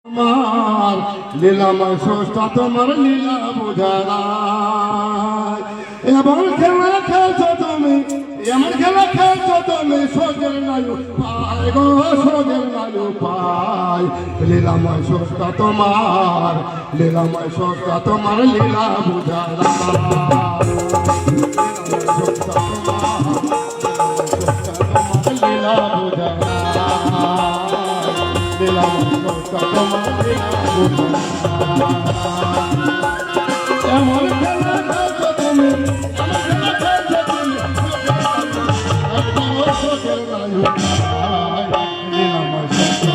আমার লীলাময় স্রষ্টা তোমার লীলা বোঝারা এমন খেলা খেলছো তুমি, এমন খেলা খেলছো তুমি, সোজের নায়ু পায় গো, সোজের নায়ু পায়। লীলাময় স্রষ্টা তোমার, লীলাময় স্রষ্টা তোমার লীলা বোঝারা, লীলা বোঝারা, এমন খেলা খেলছো তুমি, এমন খেলা খেলছো তুমি, সোজের নায়ু পায়। লীলাময় স্রষ্টা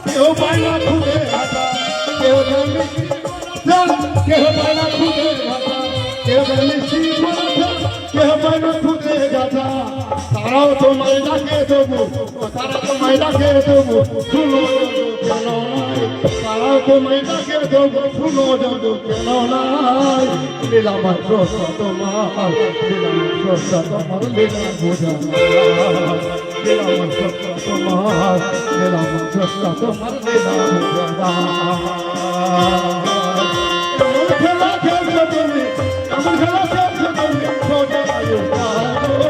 কেউ বাইনা খুঁজে হাতা, কেউ বাইনা খুঁজে হাতা, কেউ কেউ বাইনা খুঁজে গাছা। তারাও তোমায় ডাকে দেবো, তারা তোমায় ডাকে দেবো, শুনো কেন নাই, তারাও তোমায় ডাকে দেবো, শুনো যাবো কেন নাই। লীলাময় স্রষ্টা তোমার, লীলাময় স্রষ্টা তোমার লীলা বোঝা, লীলাময় স্রষ্টা তোমার, লীলাময় স্রষ্টা তোমার লীলা বোঝা। এমন খেলা খেলছো তুমি, এমন খেলা খেলছো তুমি, সোজা নায়ু পায়,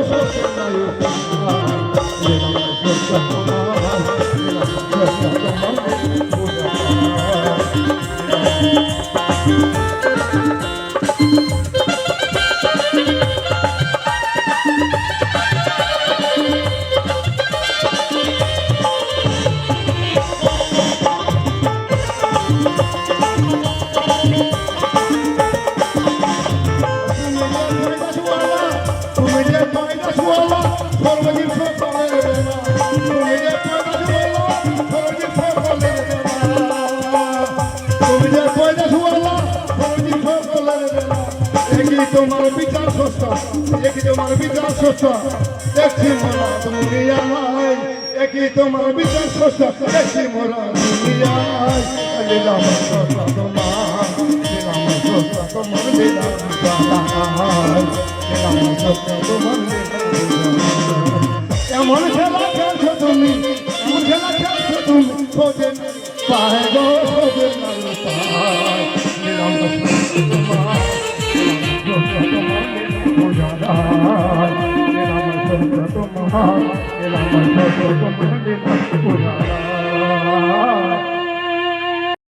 সোজা নায়ু পায়। লীলাময় স্রষ্টা তোমার, লীলাময় স্রষ্টা তোমার লীলা বোঝা। তোমার বিচার স্রষ্টা, একই তোমার বিচার স্রষ্টা, দেখছি মোরা দুনিয়ায়, একই তোমার বিচার স্রষ্টা, দেখছি মোরা দুনিয়ায়। লীলাময় স্রষ্টা তোমার, লীলাময় স্রষ্টা তোমার লীলা বোঝায়, লীলাময় স্রষ্টা তোমার লীলা বোঝায়। এমন খেলা খেলছো তুমি, এমন খেলা খেলছো তুমি, সোজে পায় গো, সোজে